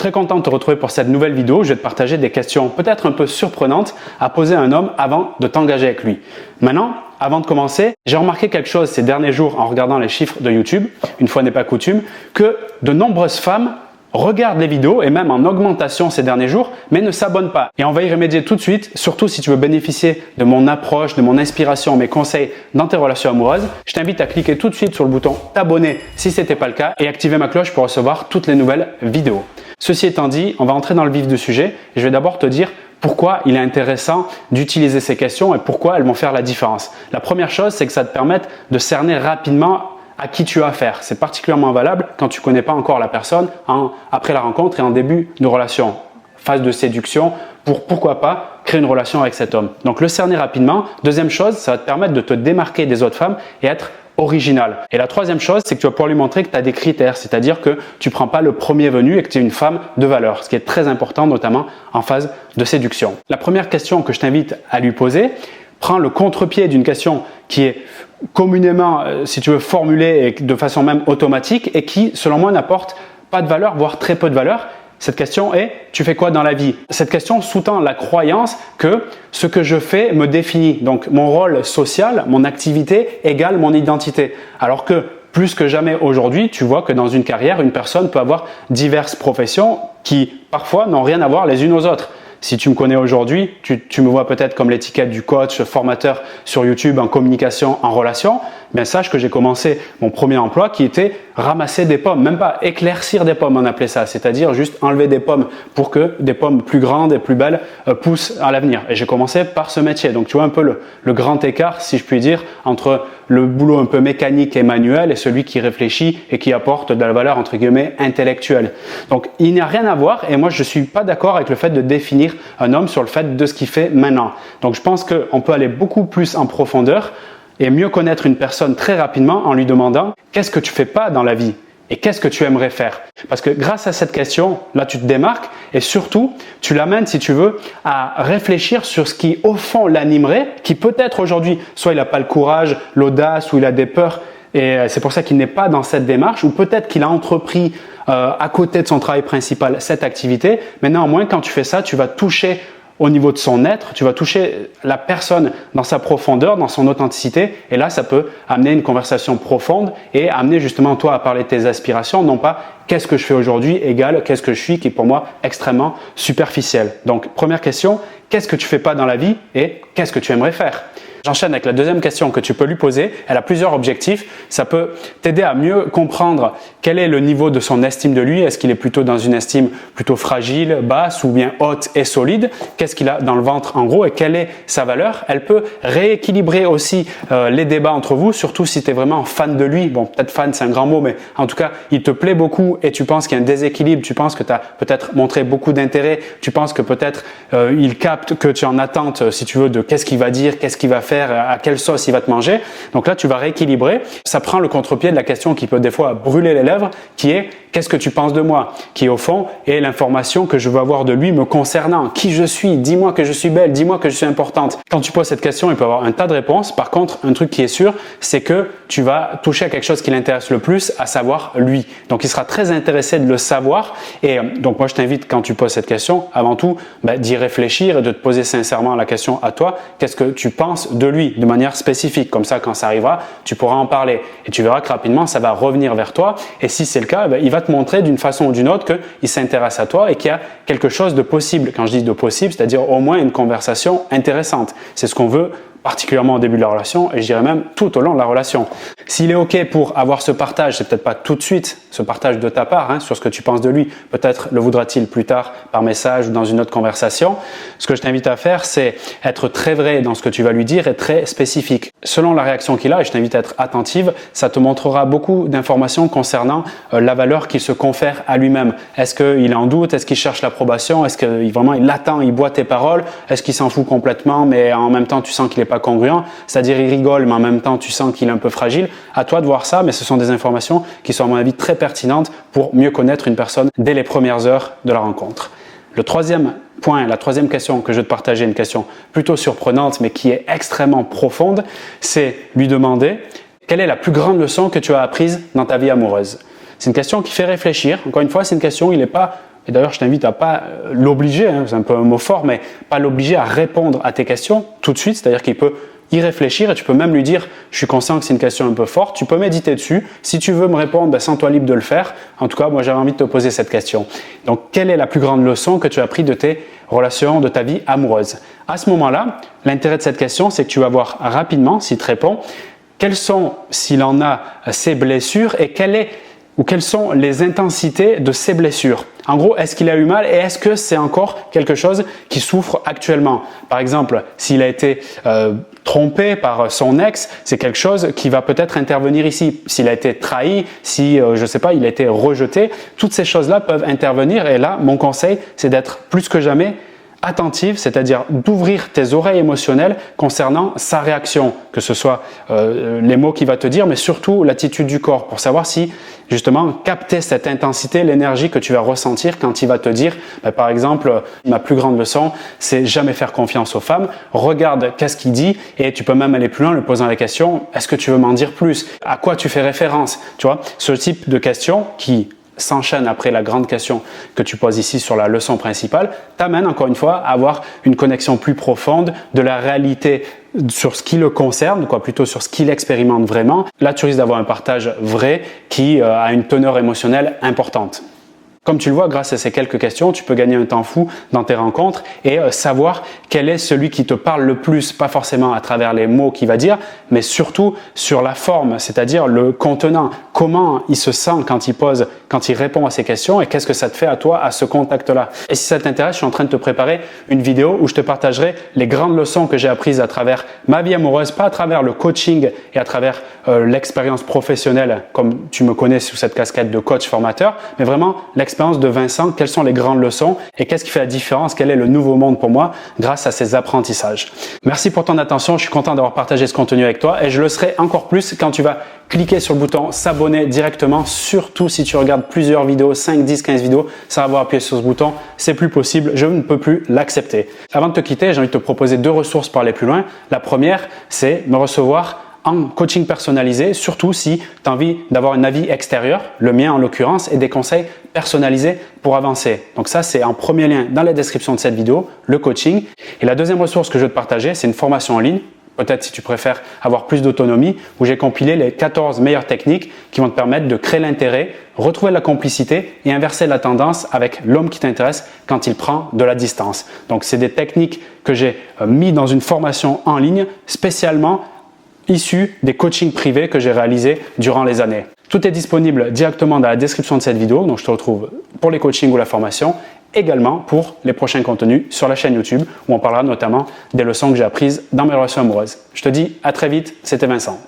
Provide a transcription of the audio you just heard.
très content de te retrouver pour cette nouvelle vidéo. Je vais te partager des questions peut-être un peu surprenantes à poser à un homme avant de t'engager avec lui. Maintenant, avant de commencer, j'ai remarqué quelque chose ces derniers jours en regardant les chiffres de YouTube, une fois n'est pas coutume, que de nombreuses femmes regardent les vidéos et même en augmentation ces derniers jours, mais ne s'abonnent pas. Et on va y remédier tout de suite, surtout si tu veux bénéficier de mon approche, de mon inspiration, mes conseils dans tes relations amoureuses. Je t'invite à cliquer tout de suite sur le bouton t'abonner si ce n'était pas le cas et activer ma cloche pour recevoir toutes les nouvelles vidéos. Ceci étant dit, on va entrer dans le vif du sujet et je vais d'abord te dire pourquoi il est intéressant d'utiliser ces questions et pourquoi elles vont faire la différence. La première chose, c'est que ça te permet de cerner rapidement à qui tu as affaire. C'est particulièrement valable quand tu ne connais pas encore la personne après la rencontre et en début de relation, phase de séduction, pour pourquoi pas créer une relation avec cet homme. Donc le cerner rapidement. Deuxième chose, ça va te permettre de te démarquer des autres femmes et être original. Et la troisième chose, c'est que tu vas pouvoir lui montrer que tu as des critères, c'est-à-dire que tu ne prends pas le premier venu et que tu es une femme de valeur, ce qui est très important notamment en phase de séduction. La première question que je t'invite à lui poser, prends le contre-pied d'une question qui est communément, si tu veux, formulée et de façon même automatique et qui, selon moi, n'apporte pas de valeur, voire très peu de valeur. Cette question est « tu fais quoi dans la vie ?» Cette question sous-tend la croyance que ce que je fais me définit. Donc mon rôle social, mon activité égale mon identité. Alors que plus que jamais aujourd'hui, tu vois que dans une carrière, une personne peut avoir diverses professions qui parfois n'ont rien à voir les unes aux autres. Si tu me connais aujourd'hui, tu me vois peut-être comme l'étiquette du coach, formateur sur YouTube en communication, en relation. Bien sache que j'ai commencé mon premier emploi qui était ramasser des pommes, même pas éclaircir des pommes on appelait ça, c'est-à-dire juste enlever des pommes pour que des pommes plus grandes et plus belles poussent à l'avenir. Et j'ai commencé par ce métier. Donc tu vois un peu le grand écart, si je puis dire, entre le boulot un peu mécanique et manuel et celui qui réfléchit et qui apporte de la valeur entre guillemets intellectuelle. Donc il n'y a rien à voir et moi je suis pas d'accord avec le fait de définir un homme sur le fait de ce qu'il fait maintenant. Donc je pense qu'on peut aller beaucoup plus en profondeur et mieux connaître une personne très rapidement en lui demandant qu'est-ce que tu fais pas dans la vie et qu'est-ce que tu aimerais faire. Parce que grâce à cette question, là tu te démarques et surtout tu l'amènes si tu veux à réfléchir sur ce qui au fond l'animerait, qui peut-être aujourd'hui soit il n'a pas le courage, l'audace ou il a des peurs et c'est pour ça qu'il n'est pas dans cette démarche ou peut-être qu'il a entrepris à côté de son travail principal cette activité, mais néanmoins quand tu fais ça, tu vas toucher au niveau de son être, tu vas toucher la personne dans sa profondeur, dans son authenticité et là ça peut amener une conversation profonde et amener justement toi à parler de tes aspirations, non pas qu'est-ce que je fais aujourd'hui égale qu'est-ce que je suis qui est pour moi extrêmement superficiel. Donc première question, qu'est-ce que tu fais pas dans la vie et qu'est-ce que tu aimerais faire? J'enchaîne avec la deuxième question que tu peux lui poser. Elle a plusieurs objectifs. Ça peut t'aider à mieux comprendre quel est le niveau de son estime de lui. Est-ce qu'il est plutôt dans une estime plutôt fragile, basse ou bien haute et solide? Qu'est-ce qu'il a dans le ventre en gros et quelle est sa valeur? Elle peut rééquilibrer aussi les débats entre vous, surtout si tu es vraiment fan de lui. Bon, peut-être fan, c'est un grand mot, mais en tout cas, il te plaît beaucoup et tu penses qu'il y a un déséquilibre. Tu penses que tu as peut-être montré beaucoup d'intérêt. Tu penses que peut-être il capte que tu es en attente, si tu veux, de qu'est-ce qu'il va dire, qu'est-ce qu'il va faire, à quelle sauce il va te manger. Donc là, tu vas rééquilibrer. Ça prend le contre-pied de la question qui peut des fois brûler les lèvres, qui est qu'est-ce que tu penses de moi? Qui au fond est l'information que je veux avoir de lui me concernant. Qui je suis? Dis-moi que je suis belle, dis-moi que je suis importante. Quand tu poses cette question, il peut y avoir un tas de réponses. Par contre, un truc qui est sûr, c'est que tu vas toucher à quelque chose qui l'intéresse le plus, à savoir lui. Donc il sera très intéressé de le savoir. Et donc moi, je t'invite quand tu poses cette question, avant tout, d'y réfléchir et de te poser sincèrement la question à toi. Qu'est-ce que tu penses de lui de manière spécifique? Comme ça, quand ça arrivera, tu pourras en parler. Et tu verras que rapidement, ça va revenir vers toi. Et si c'est le cas, il va te montrer d'une façon ou d'une autre qu'il s'intéresse à toi et qu'il y a quelque chose de possible. Quand je dis de possible, c'est-à-dire au moins une conversation intéressante. C'est ce qu'on veut particulièrement au début de la relation et je dirais même tout au long de la relation. S'il est OK pour avoir ce partage, c'est peut-être pas tout de suite ce partage de ta part sur ce que tu penses de lui, peut-être le voudra-t-il plus tard par message ou dans une autre conversation. Ce que je t'invite à faire, c'est être très vrai dans ce que tu vas lui dire et très spécifique. Selon la réaction qu'il a, et je t'invite à être attentive, ça te montrera beaucoup d'informations concernant la valeur qu'il se confère à lui-même. Est-ce qu'il est en doute? Est-ce qu'il cherche l'approbation? Est-ce que vraiment il attend, il boit tes paroles? Est-ce qu'il s'en fout complètement mais en même temps tu sens qu'il est pas congruent, c'est-à-dire il rigole mais en même temps tu sens qu'il est un peu fragile. À toi de voir ça, mais ce sont des informations qui sont à mon avis très pertinentes pour mieux connaître une personne dès les premières heures de la rencontre. Le troisième point, la troisième question que je vais te partager, une question plutôt surprenante mais qui est extrêmement profonde, c'est lui demander quelle est la plus grande leçon que tu as apprise dans ta vie amoureuse. C'est une question qui fait réfléchir. Encore une fois, c'est une question, il n'est pas et d'ailleurs je t'invite à pas l'obliger, hein, c'est un peu un mot fort, mais pas l'obliger à répondre à tes questions tout de suite, c'est-à-dire qu'il peut y réfléchir et tu peux même lui dire « je suis conscient que c'est une question un peu forte, tu peux méditer dessus, si tu veux me répondre, sens-toi libre de le faire, en tout cas moi j'avais envie de te poser cette question ». Donc quelle est la plus grande leçon que tu as appris de tes relations, de ta vie amoureuse? À ce moment-là, l'intérêt de cette question, c'est que tu vas voir rapidement, s'il te répond, quelles sont, s'il en a, ses blessures et quelles sont les intensités de ces blessures. En gros, est-ce qu'il a eu mal et est-ce que c'est encore quelque chose qui souffre actuellement? Par exemple, s'il a été trompé par son ex, c'est quelque chose qui va peut-être intervenir ici. S'il a été trahi, si, je ne sais pas, il a été rejeté, toutes ces choses-là peuvent intervenir et là, mon conseil, c'est d'être plus que jamais attentive, c'est-à-dire d'ouvrir tes oreilles émotionnelles concernant sa réaction, que ce soit les mots qu'il va te dire, mais surtout l'attitude du corps, pour savoir si justement capter cette intensité, l'énergie que tu vas ressentir quand il va te dire, par exemple, ma plus grande leçon, c'est jamais faire confiance aux femmes, regarde qu'est-ce qu'il dit et tu peux même aller plus loin en lui posant la question, est-ce que tu veux m'en dire plus? À quoi tu fais référence? Tu vois, ce type de questions qui s'enchaîne après la grande question que tu poses ici sur la leçon principale, t'amène encore une fois à avoir une connexion plus profonde de la réalité sur ce qui le concerne, plutôt sur ce qu'il expérimente vraiment. Là, tu risques d'avoir un partage vrai qui a une teneur émotionnelle importante. Comme tu le vois, grâce à ces quelques questions, tu peux gagner un temps fou dans tes rencontres et savoir quel est celui qui te parle le plus, pas forcément à travers les mots qu'il va dire, mais surtout sur la forme, c'est-à-dire le contenant, comment il se sent quand il répond à ces questions et qu'est-ce que ça te fait à toi à ce contact-là. Et si ça t'intéresse, je suis en train de te préparer une vidéo où je te partagerai les grandes leçons que j'ai apprises à travers ma vie amoureuse, pas à travers le coaching et à travers l'expérience professionnelle, comme tu me connais sous cette casquette de coach formateur, mais vraiment l'expérience de Vincent, quelles sont les grandes leçons et qu'est-ce qui fait la différence, quel est le nouveau monde pour moi grâce à ces apprentissages. Merci pour ton attention, je suis content d'avoir partagé ce contenu avec toi et je le serai encore plus quand tu vas cliquer sur le bouton s'abonner directement, surtout si tu regardes plusieurs vidéos, 5, 10, 15 vidéos, sans avoir appuyé sur ce bouton, c'est plus possible, je ne peux plus l'accepter. Avant de te quitter, j'ai envie de te proposer 2 ressources pour aller plus loin. La première, c'est me recevoir en coaching personnalisé, surtout si tu as envie d'avoir un avis extérieur, le mien en l'occurrence, et des conseils personnalisés pour avancer. Donc ça, c'est en premier lien dans la description de cette vidéo, le coaching. Et la deuxième ressource que je veux te partager, c'est une formation en ligne, peut-être si tu préfères avoir plus d'autonomie, où j'ai compilé les 14 meilleures techniques qui vont te permettre de créer l'intérêt, retrouver la complicité et inverser la tendance avec l'homme qui t'intéresse quand il prend de la distance. Donc c'est des techniques que j'ai mis dans une formation en ligne spécialement issus des coachings privés que j'ai réalisés durant les années. Tout est disponible directement dans la description de cette vidéo, donc je te retrouve pour les coachings ou la formation, également pour les prochains contenus sur la chaîne YouTube où on parlera notamment des leçons que j'ai apprises dans mes relations amoureuses. Je te dis à très vite, c'était Vincent.